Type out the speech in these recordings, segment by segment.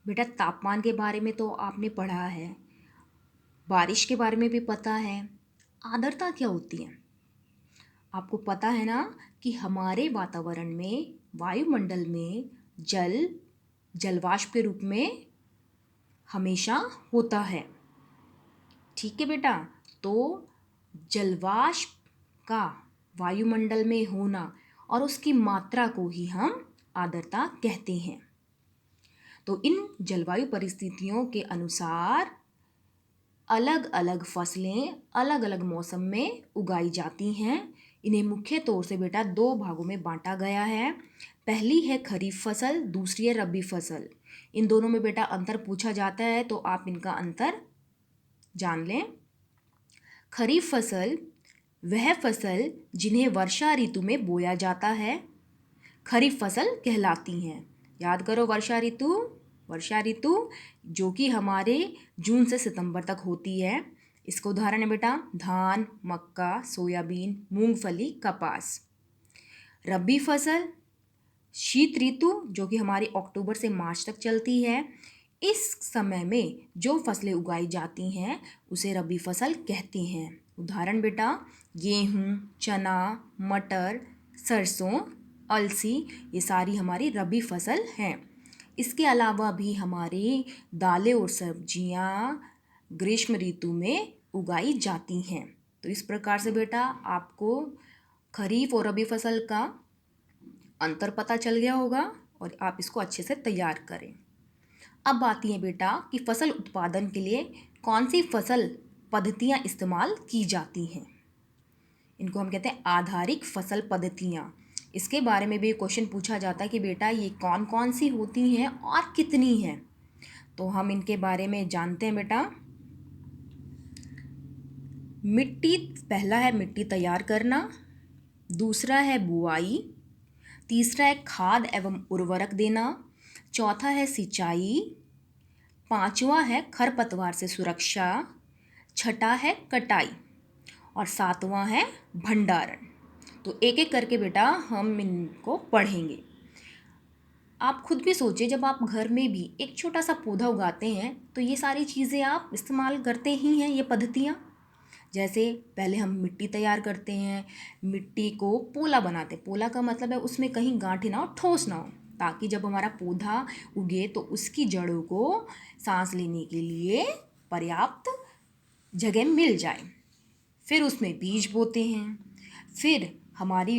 बेटा तापमान के बारे में तो आपने पढ़ा है, बारिश के बारे में भी पता है। आर्द्रता क्या होती है? आपको पता है ना कि हमारे वातावरण में, वायुमंडल में जल जलवाष्प के रूप में हमेशा होता है। ठीक है बेटा, तो जलवाष्प का वायुमंडल में होना और उसकी मात्रा को ही हम आर्द्रता कहते हैं। तो इन जलवायु परिस्थितियों के अनुसार अलग अलग फसलें अलग अलग मौसम में उगाई जाती हैं। इन्हें मुख्य तौर से बेटा दो भागों में बांटा गया है। पहली है खरीफ फसल, दूसरी है रबी फसल। इन दोनों में बेटा अंतर पूछा जाता है तो आप इनका अंतर जान लें। खरीफ फसल वह फसल जिन्हें वर्षा ऋतु में बोया जाता है, खरीफ फसल कहलाती हैं। याद करो वर्षा ऋतु जो कि हमारे जून से सितंबर तक होती है। इसका उदाहरण है बेटा धान, मक्का, सोयाबीन, मूंगफली, कपास। रबी फसल शीत ऋतु जो कि हमारी अक्टूबर से मार्च तक चलती है। इस समय में जो फसलें उगाई जाती हैं उसे रबी फसल कहते हैं। उदाहरण बेटा गेहूँ, चना, मटर, सरसों, अलसी, ये सारी हमारी रबी फसल हैं। इसके अलावा भी हमारी दालें और सब्जियां ग्रीष्म ऋतु में उगाई जाती हैं। तो इस प्रकार से बेटा आपको खरीफ और रबी फसल का अंतर पता चल गया होगा और आप इसको अच्छे से तैयार करें। अब आती है बेटा कि फसल उत्पादन के लिए कौन सी फसल पद्धतियाँ इस्तेमाल की जाती हैं। इनको हम कहते हैं आधारिक फसल पद्धतियाँ। इसके बारे में भी क्वेश्चन पूछा जाता है कि बेटा ये कौन कौन सी होती हैं और कितनी हैं। तो हम इनके बारे में जानते हैं बेटा। पहला है मिट्टी तैयार करना, दूसरा है बुआई, तीसरा है खाद एवं उर्वरक देना, चौथा है सिंचाई, पांचवा है खरपतवार से सुरक्षा, छठा है कटाई और सातवां है भंडारण। तो एक एक करके बेटा हम इनको पढ़ेंगे। आप खुद भी सोचिए, जब आप घर में भी एक छोटा सा पौधा उगाते हैं तो ये सारी चीज़ें आप इस्तेमाल करते ही हैं, ये पद्धतियाँ। जैसे पहले हम मिट्टी तैयार करते हैं, मिट्टी को पोला बनाते हैं। पोला का मतलब है उसमें कहीं गांठ ना हो, ठोस ना हो, ताकि जब हमारा पौधा उगे तो उसकी जड़ों को सांस लेने के लिए पर्याप्त जगह मिल जाए। फिर उसमें बीज बोते हैं, फिर हमारी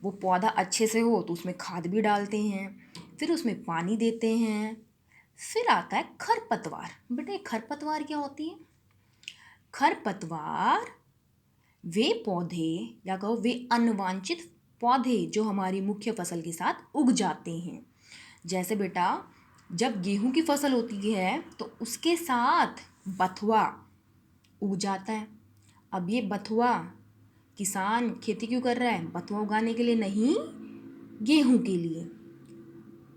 वो पौधा अच्छे से हो तो उसमें खाद भी डालते हैं, फिर उसमें पानी देते हैं। फिर आता है खरपतवार। बेटा खरपतवार क्या होती है? खरपतवार वे पौधे या कहो वे अनवांछित पौधे जो हमारी मुख्य फसल के साथ उग जाते हैं। जैसे बेटा जब गेहूं की फसल होती है तो उसके साथ बथुआ उग जाता है। अब ये बथुआ किसान खेती क्यों कर रहा है? बथुआ उगाने के लिए नहीं, गेहूं के लिए।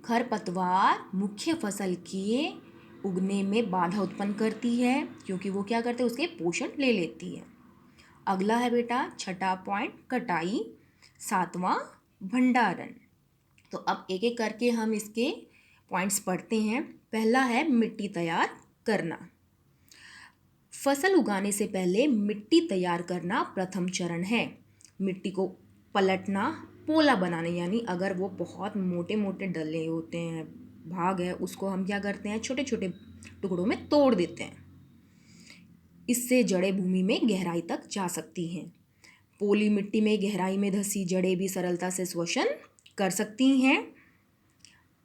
खरपतवार मुख्य फसल के उगने में बाधा उत्पन्न करती है क्योंकि वो क्या करते हैं, उसके पोषण ले लेती है। अगला है बेटा छठा पॉइंट कटाई, सातवां भंडारण। तो अब एक एक करके हम इसके पॉइंट्स पढ़ते हैं। पहला है मिट्टी तैयार करना। फसल उगाने से पहले मिट्टी तैयार करना प्रथम चरण है। मिट्टी को पलटना, पोला बनाना, यानी अगर वो बहुत मोटे मोटे डले होते हैं, भाग है, उसको हम क्या करते हैं, छोटे छोटे टुकड़ों में तोड़ देते हैं। इससे जड़ें भूमि में गहराई तक जा सकती हैं। पोली मिट्टी में गहराई में धंसी जड़ें भी सरलता से श्वसन कर सकती हैं।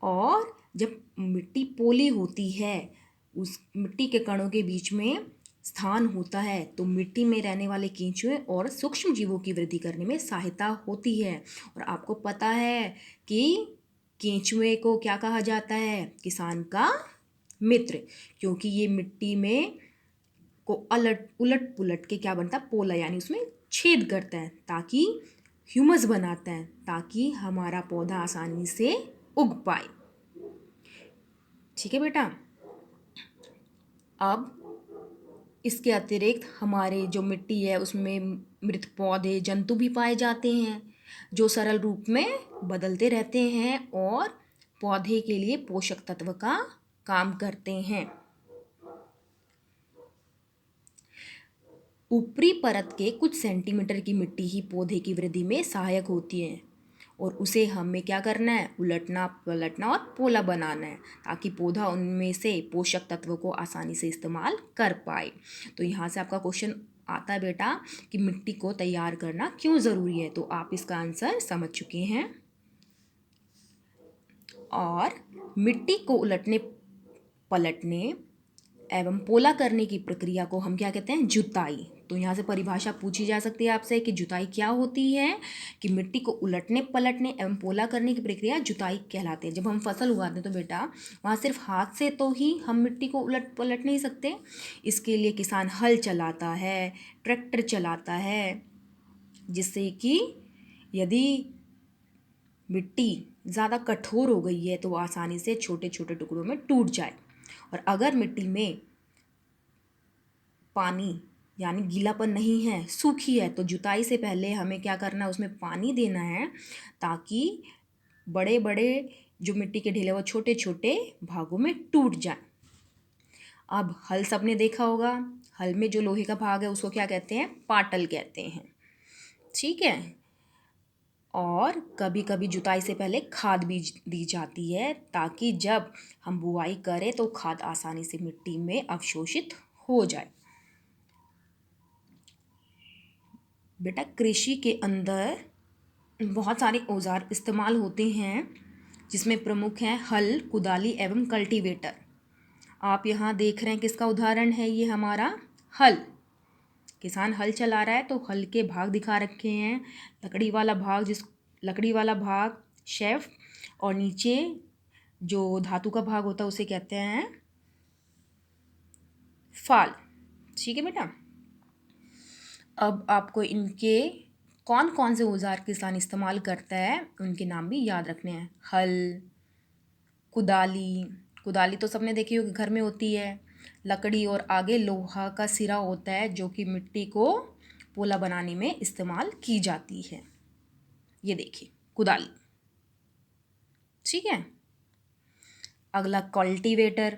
और जब मिट्टी पोली होती है, उस मिट्टी के कणों के बीच में स्थान होता है तो मिट्टी में रहने वाले केंचुए और सूक्ष्म जीवों की वृद्धि करने में सहायता होती है। और आपको पता है कि केंचुए को क्या कहा जाता है? किसान का मित्र, क्योंकि ये मिट्टी में को उलट पुलट के क्या बनता है, पोला, यानी उसमें छेद करता है ताकि ह्यूमस बनाता है, ताकि हमारा पौधा आसानी से उग पाए। ठीक है बेटा। अब इसके अतिरिक्त हमारे जो मिट्टी है उसमें मृत पौधे, जंतु भी पाए जाते हैं जो सरल रूप में बदलते रहते हैं और पौधे के लिए पोषक तत्व का काम करते हैं। ऊपरी परत के कुछ सेंटीमीटर की मिट्टी ही पौधे की वृद्धि में सहायक होती है और उसे हमें क्या करना है, उलटना पलटना और पोला बनाना है ताकि पौधा उनमें से पोषक तत्वों को आसानी से इस्तेमाल कर पाए। तो यहाँ से आपका क्वेश्चन आता है बेटा कि मिट्टी को तैयार करना क्यों ज़रूरी है, तो आप इसका आंसर समझ चुके हैं। और मिट्टी को उलटने पलटने एवं पोला करने की प्रक्रिया को हम क्या कहते हैं, जुताई। तो यहाँ से परिभाषा पूछी जा सकती है आपसे कि जुताई क्या होती है, कि मिट्टी को उलटने पलटने एवं पोला करने की प्रक्रिया जुताई कहलाती है। जब हम फसल उगाते हैं तो बेटा वहाँ सिर्फ हाथ से तो ही हम मिट्टी को उलट पलट नहीं सकते, इसके लिए किसान हल चलाता है, ट्रैक्टर चलाता है, जिससे कि यदि मिट्टी ज़्यादा कठोर हो गई है तो वो आसानी से छोटे छोटे टुकड़ों में टूट जाए। और अगर मिट्टी में पानी यानी गीलापन नहीं है, सूखी है, तो जुताई से पहले हमें क्या करना है, उसमें पानी देना है ताकि बड़े बड़े जो मिट्टी के ढेले वो छोटे छोटे भागों में टूट जाए। अब हल सबने देखा होगा, हल में जो लोहे का भाग है उसको क्या कहते हैं, पाटल कहते हैं। ठीक है। और कभी कभी जुताई से पहले खाद भी दी जाती है ताकि जब हम बुआई करें तो खाद आसानी से मिट्टी में अवशोषित हो जाए। बेटा कृषि के अंदर बहुत सारे औजार इस्तेमाल होते हैं जिसमें प्रमुख हैं हल, कुदाली एवं कल्टीवेटर। आप यहाँ देख रहे हैं किसका उदाहरण है, ये हमारा हल। किसान हल चला रहा है तो हल के भाग दिखा रखे हैं, लकड़ी वाला भाग शेफ, और नीचे जो धातु का भाग होता है उसे कहते हैं फाल। ठीक है बेटा। अब आपको इनके कौन कौन से औजार किसान इस्तेमाल करता है उनके नाम भी याद रखने हैं। हल, कुदाली तो सबने देखी होगी, घर में होती है। लकड़ी और आगे लोहा का सिरा होता है जो कि मिट्टी को पोला बनाने में इस्तेमाल की जाती है। ये देखिए कुदाली। ठीक है। अगला कल्टीवेटर,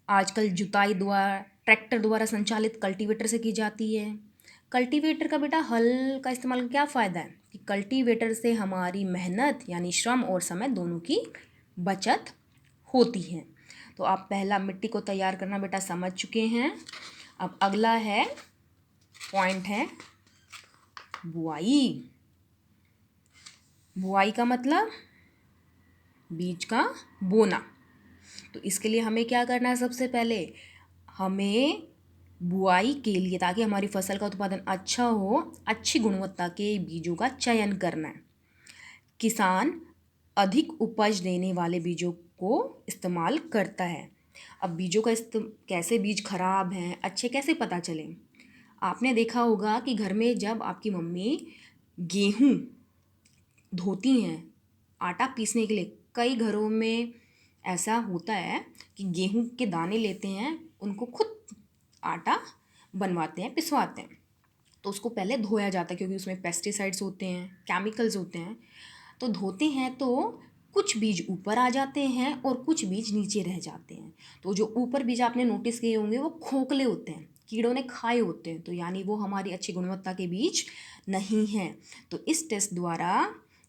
आजकल जुताई द्वारा ट्रैक्टर द्वारा संचालित कल्टीवेटर से की जाती है। कल्टीवेटर का बेटा हल का इस्तेमाल क्या फ़ायदा है कि कल्टीवेटर से हमारी मेहनत यानी श्रम और समय दोनों की बचत होती है। तो आप पहला मिट्टी को तैयार करना बेटा समझ चुके हैं। अब अगला है पॉइंट है बुआई। बुआई का मतलब बीज का बोना। तो इसके लिए हमें क्या करना है, सबसे पहले हमें बुआई के लिए ताकि हमारी फसल का उत्पादन अच्छा हो, अच्छी गुणवत्ता के बीजों का चयन करना है। किसान अधिक उपज देने वाले बीजों को इस्तेमाल करता है। अब बीजों का कैसे बीज खराब हैं, अच्छे कैसे पता चले। आपने देखा होगा कि घर में जब आपकी मम्मी गेहूँ धोती हैं आटा पीसने के लिए, कई घरों में ऐसा होता है कि गेहूं के दाने लेते हैं, उनको खुद आटा बनवाते हैं, पिसवाते हैं। तो उसको पहले धोया जाता है क्योंकि उसमें पेस्टिसाइड्स होते हैं, केमिकल्स होते हैं। तो धोते हैं तो कुछ बीज ऊपर आ जाते हैं और कुछ बीज नीचे रह जाते हैं। तो जो ऊपर बीज आपने नोटिस किए होंगे वो खोखले होते हैं, कीड़ों ने खाए होते हैं, तो यानी वो हमारी अच्छी गुणवत्ता के बीज नहीं हैं। तो इस टेस्ट द्वारा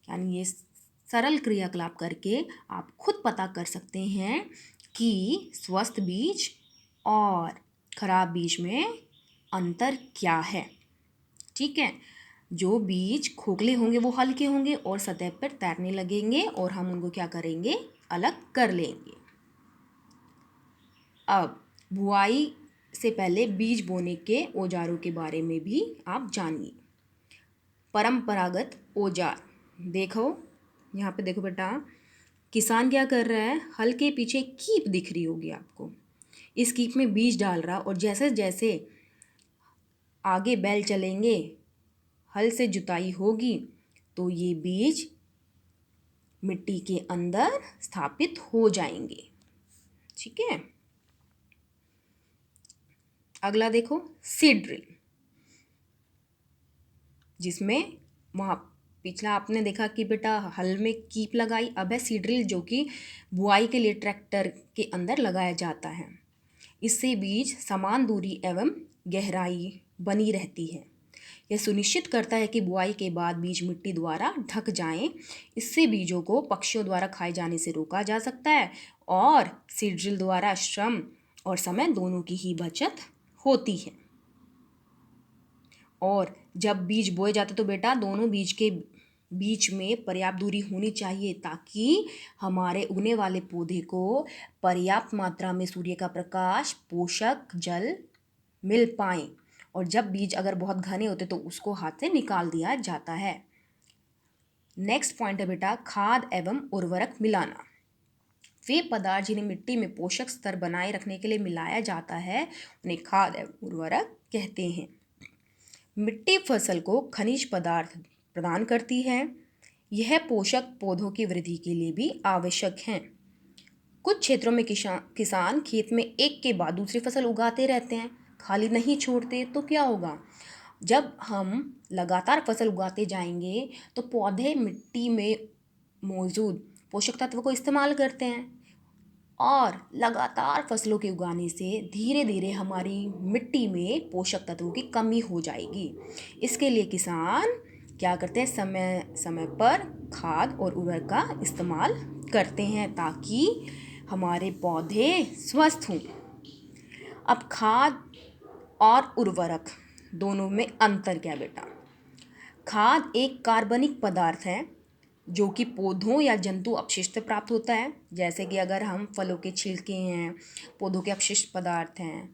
यानी ये सरल क्रियाकलाप करके आप खुद पता कर सकते हैं कि स्वस्थ बीज और खराब बीज में अंतर क्या है। ठीक है। जो बीज खोखले होंगे वो हल्के होंगे और सतह पर तैरने लगेंगे और हम उनको क्या करेंगे, अलग कर लेंगे। अब बुआई से पहले बीज बोने के औजारों के बारे में भी आप जानिए। परंपरागत औजार, देखो यहाँ पे देखो बेटा, किसान क्या कर रहा है, हल के पीछे कीप दिख रही होगी आपको, इस कीप में बीज डाल रहा और जैसे जैसे आगे बैल चलेंगे, हल से जुताई होगी तो ये बीज मिट्टी के अंदर स्थापित हो जाएंगे। ठीक है। अगला देखो सीड ड्रिल, जिसमें वहाँ पिछला आपने देखा कि बेटा हल में कीप लगाई, अब है सीड ड्रिल जो कि बुआई के लिए ट्रैक्टर के अंदर लगाया जाता है। इससे बीज समान दूरी एवं गहराई बनी रहती है। यह सुनिश्चित करता है कि बुआई के बाद बीज मिट्टी द्वारा ढक जाएं। इससे बीजों को पक्षियों द्वारा खाए जाने से रोका जा सकता है और सीड ड्रिल द्वारा श्रम और समय दोनों की ही बचत होती है। और जब बीज बोए जाते तो बेटा दोनों बीज के बीच में पर्याप्त दूरी होनी चाहिए ताकि हमारे उगने वाले पौधे को पर्याप्त मात्रा में सूर्य का प्रकाश, पोषक, जल मिल पाए। और जब बीज अगर बहुत घने होते तो उसको हाथ से निकाल दिया जाता है। नेक्स्ट पॉइंट है बेटा खाद एवं उर्वरक मिलाना। वे पदार्थ जिन्हें मिट्टी में पोषक स्तर बनाए रखने के लिए मिलाया जाता है उन्हें खाद एवं उर्वरक कहते हैं। मिट्टी फसल को खनिज पदार्थ प्रदान करती है। यह पोषक पौधों की वृद्धि के लिए भी आवश्यक हैं। कुछ क्षेत्रों में किसान खेत में एक के बाद दूसरी फसल उगाते रहते हैं, खाली नहीं छोड़ते। तो क्या होगा, जब हम लगातार फसल उगाते जाएंगे तो पौधे मिट्टी में मौजूद पोषक तत्व को इस्तेमाल करते हैं और लगातार फसलों के उगाने से धीरे धीरे हमारी मिट्टी में पोषक तत्वों की कमी हो जाएगी। इसके लिए किसान क्या करते हैं, समय समय पर खाद और उर्वरक का इस्तेमाल करते हैं ताकि हमारे पौधे स्वस्थ हों। अब खाद और उर्वरक दोनों में अंतर क्या बेटा? खाद एक कार्बनिक पदार्थ है जो कि पौधों या जंतु अपशिष्ट से प्राप्त होता है। जैसे कि अगर हम फलों के छिलके हैं, पौधों के अपशिष्ट पदार्थ हैं,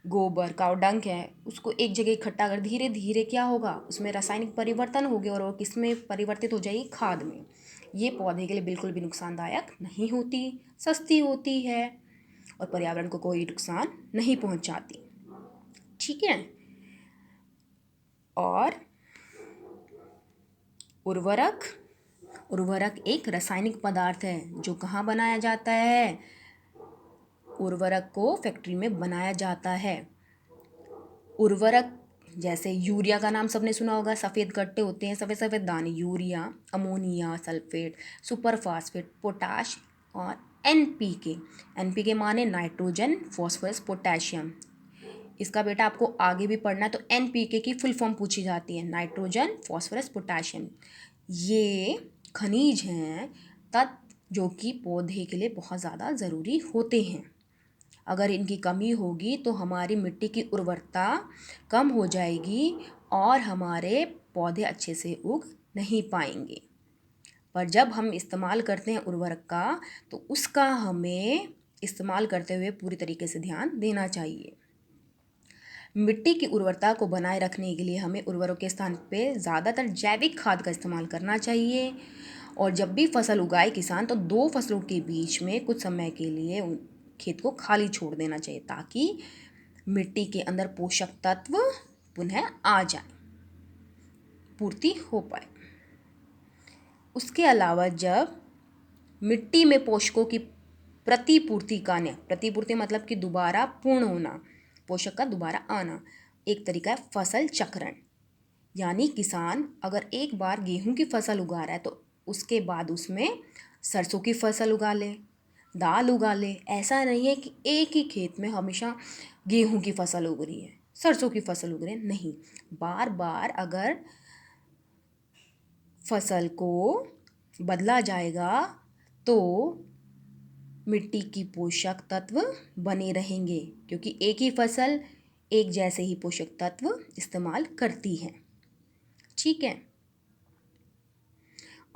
गोबर का डंक है, उसको एक जगह इकट्ठा कर धीरे धीरे क्या होगा, उसमें रासायनिक परिवर्तन होंगे और वो किस में परिवर्तित हो जाएगी, खाद में। ये पौधे के लिए बिल्कुल भी नुकसानदायक नहीं होती, सस्ती होती है और पर्यावरण को कोई नुकसान नहीं पहुंचाती। ठीक है। और उर्वरक एक रासायनिक पदार्थ है जो कहाँ बनाया जाता है? उर्वरक को फैक्ट्री में बनाया जाता है। उर्वरक जैसे यूरिया का नाम सबने सुना होगा, सफ़ेद गट्टे होते हैं, सफ़ेद सफ़ेद दाने। Urea, ammonia sulphate, super phosphate, potash और एनपीके। एनपीके माने नाइट्रोजन, फॉस्फोरस, पोटेशियम। इसका बेटा आपको आगे भी पढ़ना है तो एनपीके की फुल फॉर्म पूछी जाती है, नाइट्रोजन, फॉस्फोरस, पोटेशियम। ये खनिज हैं, तत्व जो कि पौधे के लिए बहुत ज़्यादा ज़रूरी होते हैं। अगर इनकी कमी होगी तो हमारी मिट्टी की उर्वरता कम हो जाएगी और हमारे पौधे अच्छे से उग नहीं पाएंगे। पर जब हम इस्तेमाल करते हैं उर्वरक का तो उसका हमें इस्तेमाल करते हुए पूरी तरीके से ध्यान देना चाहिए। मिट्टी की उर्वरता को बनाए रखने के लिए हमें उर्वरक के स्थान पे ज़्यादातर जैविक खाद का इस्तेमाल करना चाहिए। और जब भी फसल उगाए किसान तो 2 फसलों के बीच में कुछ समय के लिए खेत को खाली छोड़ देना चाहिए ताकि मिट्टी के अंदर पोषक तत्व पुनः आ जाए, पूर्ति हो पाए। उसके अलावा जब मिट्टी में पोषकों की प्रतिपूर्ति मतलब कि दोबारा पूर्ण होना, पोषक का दोबारा आना, एक तरीका है फसल चक्रण। यानी किसान अगर एक बार गेहूं की फसल उगा रहा है तो उसके बाद उसमें सरसों की फसल उगा ले, दाल उगा ले। ऐसा नहीं है कि एक ही खेत में हमेशा गेहूं की फसल उग रही है, सरसों की फसल उग रही है, नहीं। बार बार अगर फसल को बदला जाएगा तो मिट्टी की पोषक तत्व बने रहेंगे, क्योंकि एक ही फसल एक जैसे ही पोषक तत्व इस्तेमाल करती है। ठीक है।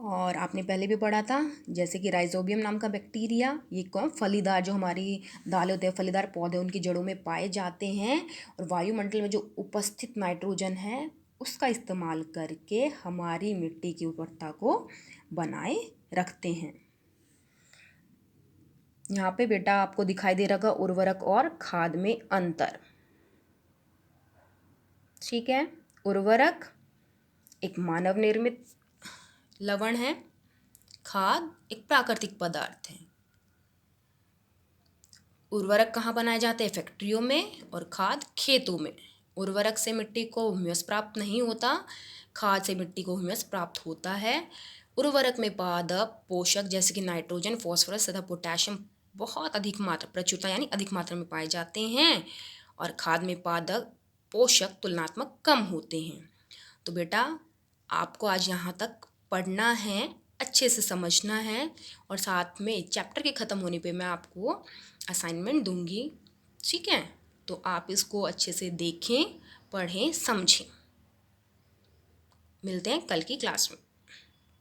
और आपने पहले भी पढ़ा था जैसे कि राइजोबियम नाम का बैक्टीरिया, ये कौन, फलीदार जो हमारी दालें होते हैं, फलीदार पौधे उनकी जड़ों में पाए जाते हैं और वायुमंडल में जो उपस्थित नाइट्रोजन है उसका इस्तेमाल करके हमारी मिट्टी की उर्वरता को बनाए रखते हैं। यहाँ पे बेटा आपको दिखाई दे रहा उर्वरक और खाद में अंतर। ठीक है। उर्वरक एक मानव निर्मित लवण है, खाद एक प्राकृतिक पदार्थ है। उर्वरक कहाँ बनाए जाते हैं? फैक्ट्रियों में, और खाद खेतों में। उर्वरक से मिट्टी को ह्यूमस प्राप्त नहीं होता खाद से मिट्टी को ह्यूमस प्राप्त होता है। उर्वरक में पादप पोषक जैसे कि नाइट्रोजन, फॉस्फोरस तथा पोटेशियम बहुत अधिक मात्रा प्रचुरता यानी अधिक मात्रा में पाए जाते हैं, और खाद में पादप पोषक तुलनात्मक कम होते हैं। तो बेटा आपको आज यहाँ तक पढ़ना है, अच्छे से समझना है, और साथ में चैप्टर के ख़त्म होने पे मैं आपको असाइनमेंट दूंगी, ठीक है। तो आप इसको अच्छे से देखें, पढ़ें, समझें। मिलते हैं कल की क्लास में।